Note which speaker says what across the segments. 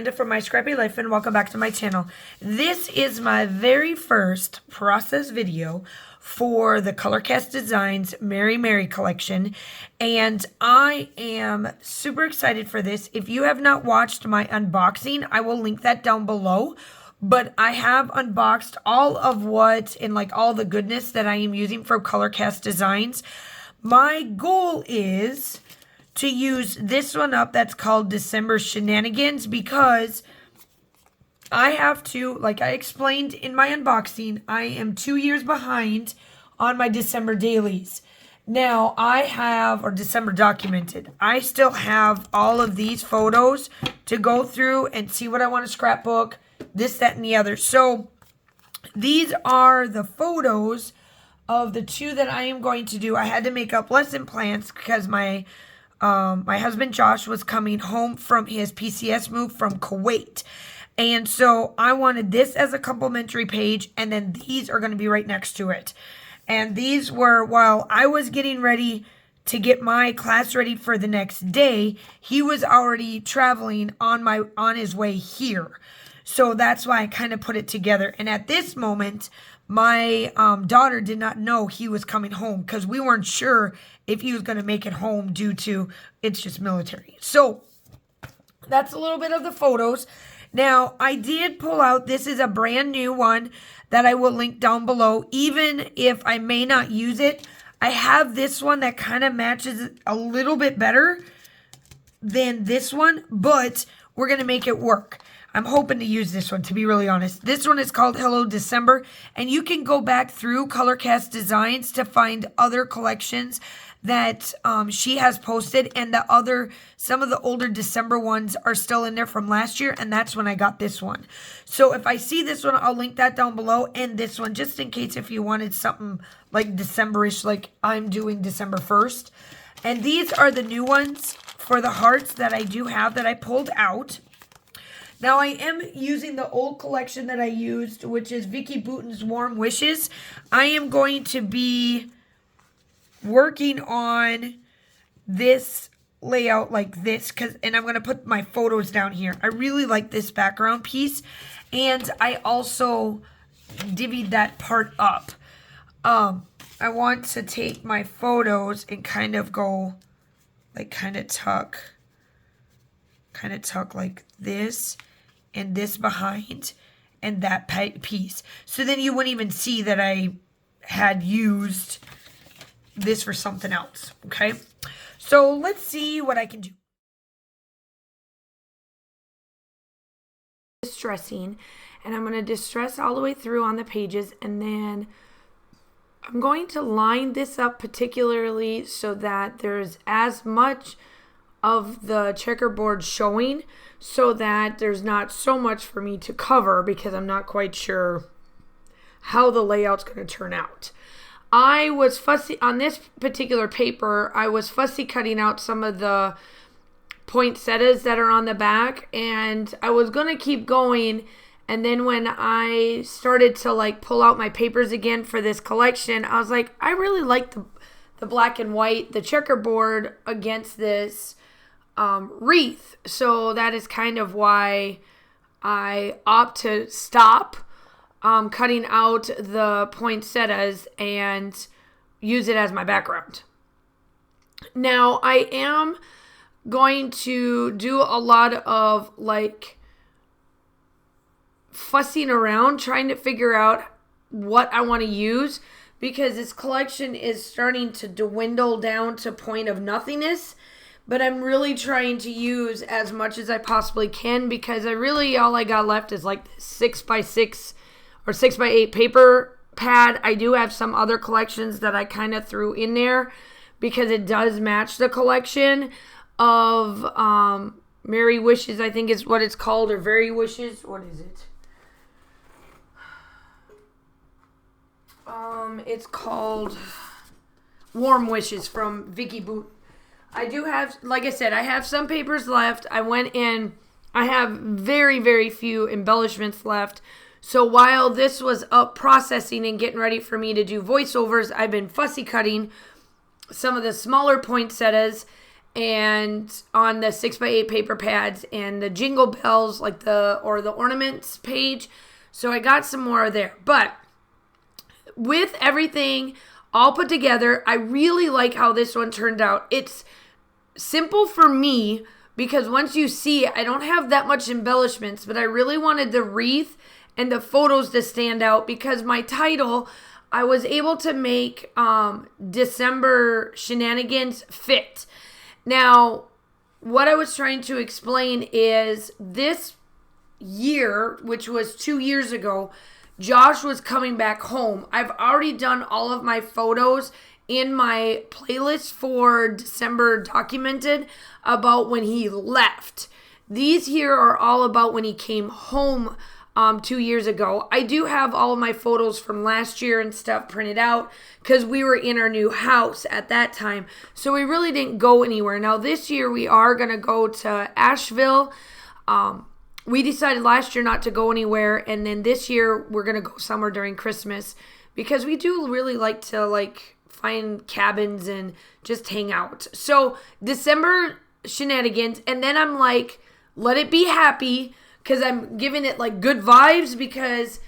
Speaker 1: Miranda from My Scrappy Life, and welcome back to my channel. This is my very first process video for the Colorcast Designs Mary Mary collection, and I am super excited for this. If you have not watched my unboxing, I will link that down below. But I have unboxed all of what and like all the goodness that I am using for Colorcast Designs. My goal is to use this one up that's called December Shenanigans, because I have to, like I explained in my unboxing, I am 2 years behind on my December dailies. Now I have, or December documented, I still have all of these photos to go through and see what I want to scrapbook, this, that, and the other. So these are the photos of the two that I am going to do. I had to make up lesson plans because my husband Josh was coming home from his PCS move from Kuwait. And so I wanted this as a complimentary page, and then these are going to be right next to it. And these were, while I was getting ready to get my class ready for the next day, he was already traveling on his way here. So that's why I kind of put it together. And at this moment, my daughter did not know he was coming home because we weren't sure if he was going to make it home due to it's just military. So that's a little bit of the photos. Now, I did pull out, this is a brand new one that I will link down below. Even if I may not use it, I have this one that kind of matches it a little bit better than this one, but we're going to make it work. I'm hoping to use this one, to be really honest. This one is called Hello December, and you can go back through Colorcast Designs to find other collections that she has posted, and some of the older December ones are still in there from last year, and that's when I got this one. So if I see this one, I'll link that down below, and this one, just in case if you wanted something like December-ish, like I'm doing December 1st. And these are the new ones for the hearts that I do have that I pulled out. Now, I am using the old collection that I used, which is Vicky Bouton's Warm Wishes. I am going to be working on this layout like this, and I'm going to put my photos down here. I really like this background piece, and I also divvied that part up. I want to take my photos and kind of go, like, kind of tuck like this, and this behind, and that piece. So then you wouldn't even see that I had used this for something else, okay? So let's see what I can do. Distressing, and I'm going to distress all the way through on the pages, and then I'm going to line this up particularly so that there's as much of the checkerboard showing, so that there's not so much for me to cover, because I'm not quite sure how the layout's going to turn out. I was fussy on this particular paper. I was fussy cutting out some of the poinsettias that are on the back, and I was going to keep going. And then when I started to like pull out my papers again for this collection, I was like, I really like the black and white, the checkerboard against this wreath. So that is kind of why I opt to stop cutting out the poinsettias and use it as my background. Now, I am going to do a lot of like fussing around, trying to figure out what I want to use, because this collection is starting to dwindle down to point of nothingness. But I'm really trying to use as much as I possibly can, because all I got left is like 6x6 or 6x8 paper pad. I do have some other collections that I kind of threw in there because it does match the collection of Merry Wishes, I think is what it's called, or Very Wishes. What is it? It's called Warm Wishes from Vicky Boot. I do have, like I said, I have some papers left. I went in, I have very, very few embellishments left. So while this was up processing and getting ready for me to do voiceovers, I've been fussy cutting some of the smaller poinsettias and on the 6x8 paper pads and the jingle bells, like the ornaments page. So I got some more there. But with everything all put together, I really like how this one turned out. It's simple for me because once you see it, I don't have that much embellishments, but I really wanted the wreath and the photos to stand out because my title, I was able to make December Shenanigans fit. Now, what I was trying to explain is this year, which was 2 years ago, Josh was coming back home. I've already done all of my photos in my playlist for December documented about when he left. These here are all about when he came home 2 years ago. I do have all of my photos from last year and stuff printed out because we were in our new house at that time. So we really didn't go anywhere. Now this year we are going to go to Asheville. We decided last year not to go anywhere, and then this year we're going to go somewhere during Christmas because we do really like to find cabins and just hang out. So December Shenanigans, and then I'm like, let it be happy because I'm giving it good vibes because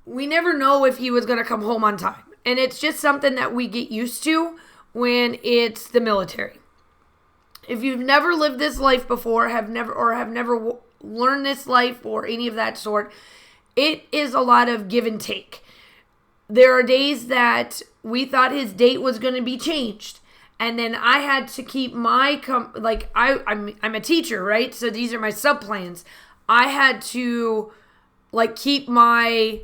Speaker 1: we never know if he was going to come home on time. And it's just something that we get used to when it's the military. If you've never lived this life before, have never learn this life or any of that sort, it is a lot of give and take. There are days that we thought his date was going to be changed, and then I had to keep my I'm a teacher, right? So these are my sub plans. I had to keep my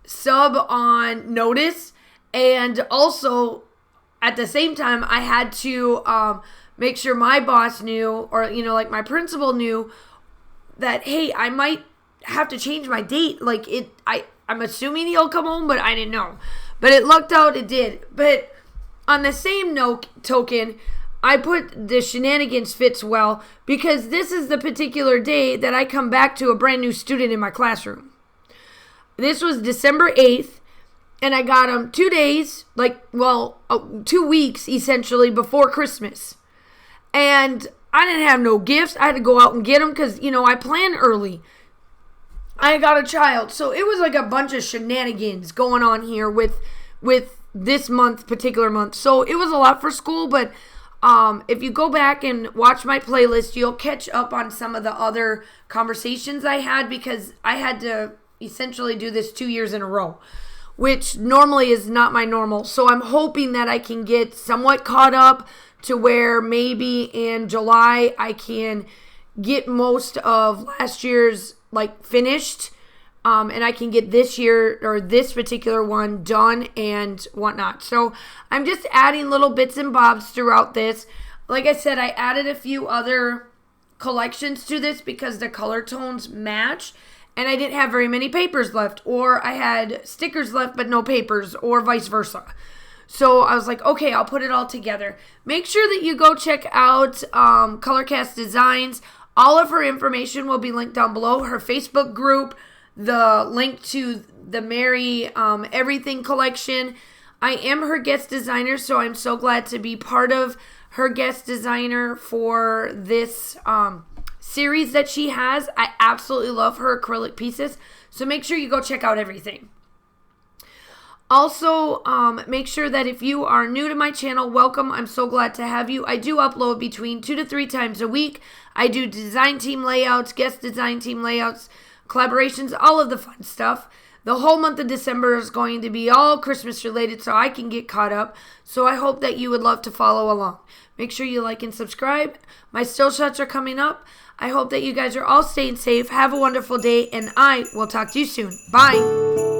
Speaker 1: sub on notice, and also at the same time I had to make sure my boss knew, or my principal knew, that, hey, I might have to change my date. I'm assuming he'll come home, but I didn't know. But it lucked out, it did. But on the same token, I put the Shenanigans fits well because this is the particular day that I come back to a brand new student in my classroom. This was December 8th, and I got him 2 days, 2 weeks essentially before Christmas. And I didn't have no gifts. I had to go out and get them because, I plan early. I got a child. So it was a bunch of shenanigans going on here with this particular month. So it was a lot for school, but if you go back and watch my playlist, you'll catch up on some of the other conversations I had because I had to essentially do this 2 years in a row, which normally is not my normal. So I'm hoping that I can get somewhat caught up to where maybe in July I can get most of last year's finished, and I can get this year or this particular one done and whatnot. So I'm just adding little bits and bobs throughout this. Like I said, I added a few other collections to this because the color tones match, and I didn't have very many papers left, or I had stickers left but no papers, or vice versa. So I was like, okay, I'll put it all together. Make sure that you go check out Colorcast Designs. All of her information will be linked down below. Her Facebook group, the link to the Merry Everything collection. I am her guest designer, so I'm so glad to be part of her guest designer for this series that she has. I absolutely love her acrylic pieces, so make sure you go check out everything. Also, make sure that if you are new to my channel, welcome. I'm so glad to have you. I do upload between 2 to 3 times a week. I do design team layouts, guest design team layouts, collaborations, all of the fun stuff. The whole month of December is going to be all Christmas related, so I can get caught up. So I hope that you would love to follow along. Make sure you like and subscribe. My still shots are coming up. I hope that you guys are all staying safe. Have a wonderful day, and I will talk to you soon. Bye.